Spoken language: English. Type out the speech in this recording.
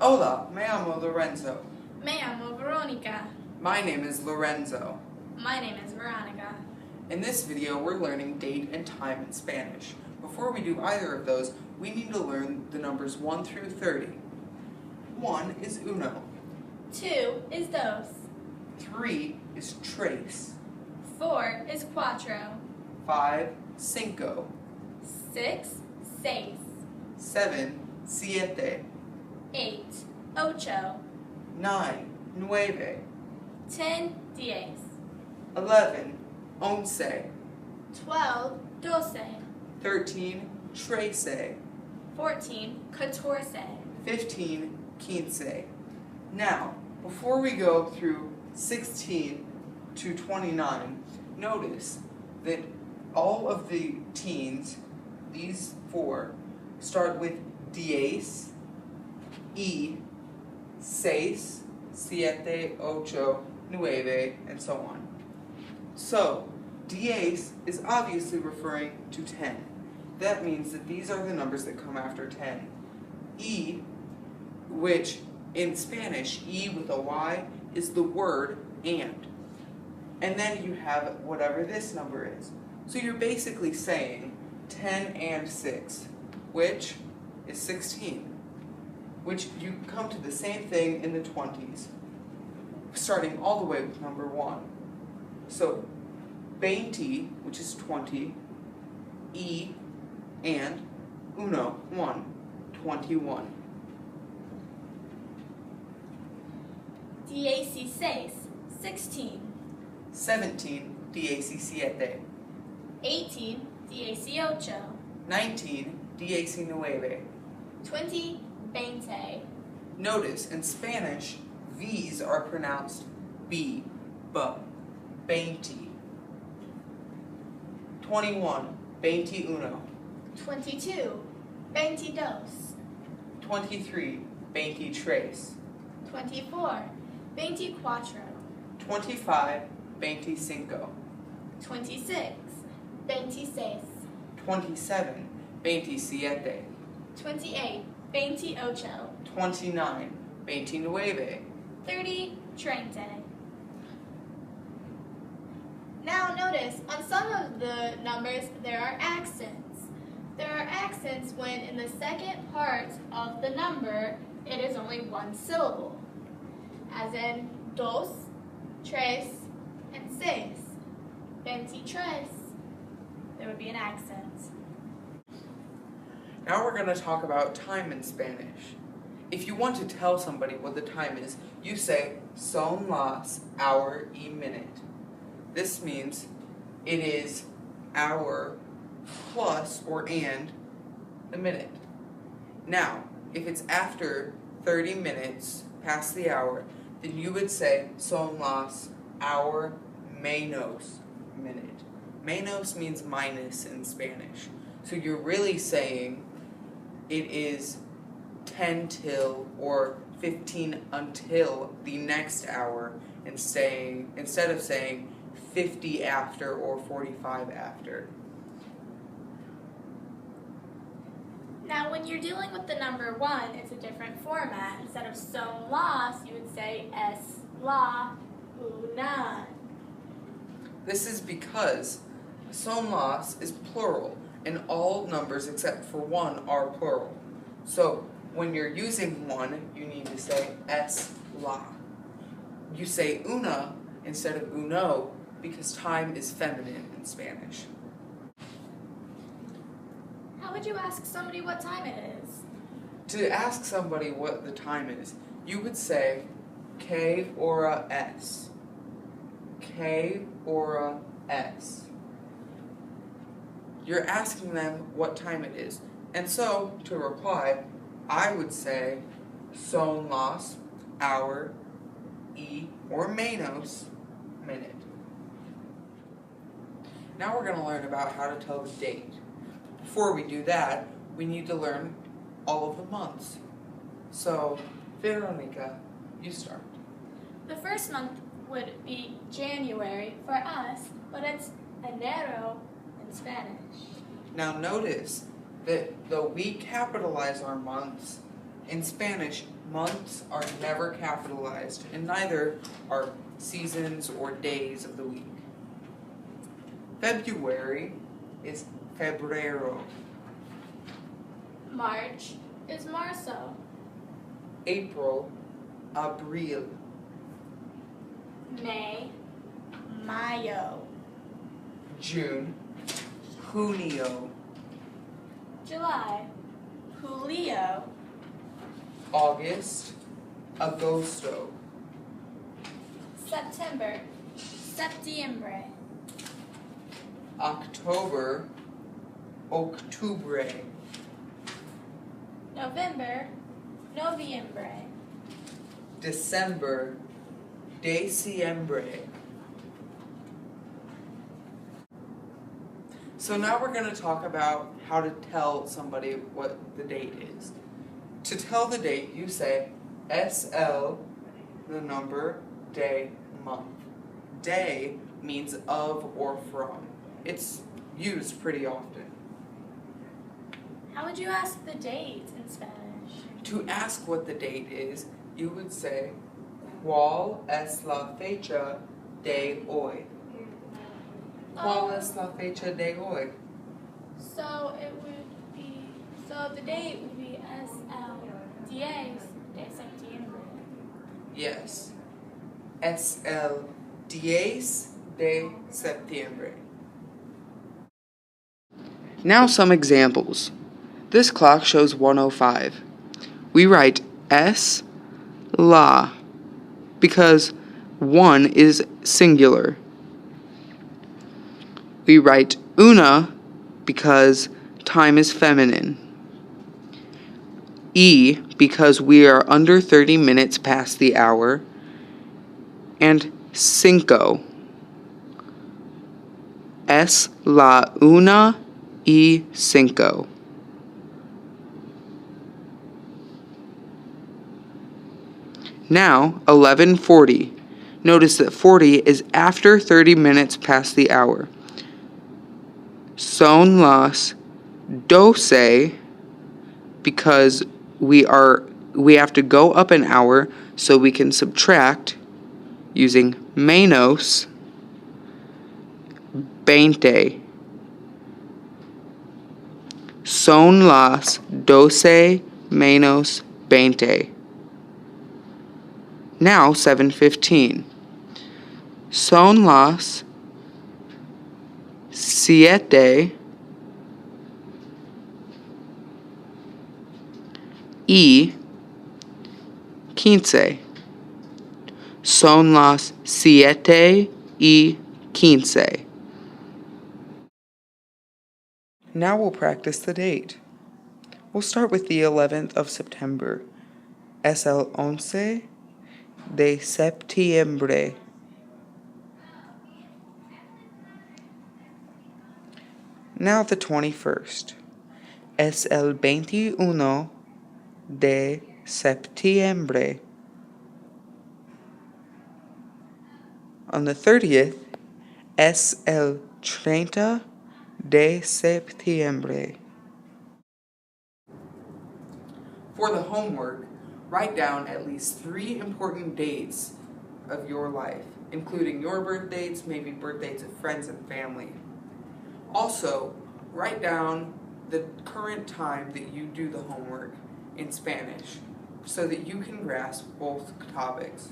Hola, me llamo Lorenzo. Me llamo Veronica. My name is Lorenzo. My name is Veronica. In this video, we're learning date and time in Spanish. Before we do either of those, we need to learn the numbers 1 through 30. 1 is uno. 2 is dos. 3 is tres. 4 is cuatro. 5, cinco. 6, seis. 7, siete. 8, ocho. 9, nueve. 10, diez. 11, once. 12, doce. 13, trece. 14, catorce. 15, quince. Now, before we go through 16 to 29, notice that all of the teens, these four, start with diez, y, seis, siete, ocho, nueve, and so on. So, diez is obviously referring to 10. That means that these are the numbers that come after 10. Y, which in Spanish, y with a y, is the word and. And then you have whatever this number is. So you're basically saying 10 and 6, which is 16. Which you come to the same thing in the 20s, starting all the way with number 1. So 20, which is 20, y, and uno, 1, 21. Dieciséis, 16. 17, diecisiete. 18, dieciocho. 19, diecinueve. 20, veinte. Notice, in Spanish, V's are pronounced B, veinte. 21, veintiuno. 22, veintidós. 23, veintitrés. 24, veinticuatro. 25, veinticinco. 26, veintiséis. 27, veintisiete. 28, veintiocho. 29, veintinueve. 30, treinta. Now notice, on some of the numbers there are accents. There are accents when in the second part of the number it is only one syllable, as in dos, tres, and seis. Veintitrés, there would be an accent. Now we're going to talk about time in Spanish. If you want to tell somebody what the time is, you say, son las, hour y minute. This means it is hour plus or and the minute. Now, if it's after 30 minutes past the hour, then you would say son las, hour menos minute. Menos means minus in Spanish. So you're really saying it is 10 till or 15 until the next hour, and instead of saying 50 after or 45 after. Now when you're dealing with the number 1, it's a different format. Instead of son las, you would say es la una. This is because son las is plural, and all numbers except for 1 are plural. So when you're using 1, you need to say es la. You say una instead of uno because time is feminine in Spanish. How would you ask somebody what time it is? To ask somebody what the time is, you would say que hora es. Que hora es. You're asking them what time it is. And so, to reply, I would say son las, hour, y, or menos, minute. Now we're going to learn about how to tell the date. Before we do that, we need to learn all of the months. So, Veronica, you start. The first month would be January for us, but it's enero in Spanish. Now notice that though we capitalize our months, In Spanish, months are never capitalized, and neither are seasons or days of the week. February is febrero. March is marzo. April, abril. May, mayo. June, junio. July, julio. August, agosto. September, septiembre. October, octubre. November, noviembre. December, diciembre. So now we're going to talk about how to tell somebody what the date is. To tell the date, you say SL, the number, day, month. Day means of or from. It's used pretty often. How would you ask the date in Spanish? To ask what the date is, you would say, ¿Cuál es la fecha de hoy? ¿Cuál es la fecha de hoy? So it would be, so the date would be SL 10 de septiembre. Yes. Es el 10 de septiembre. Now some examples. This clock shows 1:05. We write es la because 1 is singular. We write una because time is feminine. E because we are under 30 minutes past the hour. And cinco. Es la 1:05. Now, 11:40. Notice that 40 is after 30 minutes past the hour. Son las 12 because we have to go up an hour so we can subtract using menos 20. Son las 12 menos 20. Now 7:15. Son las 7:15. Son las 7:15. Now we'll practice the date. We'll start with the 11th of September. Es el 11 de septiembre. Now the 21st. Es el 21 de septiembre. On the 30th, es el 30 de septiembre. For the homework, write down at least 3 important dates of your life, including your birth dates, maybe birth dates of friends and family. Also, write down the current time that you do the homework in Spanish so that you can grasp both topics.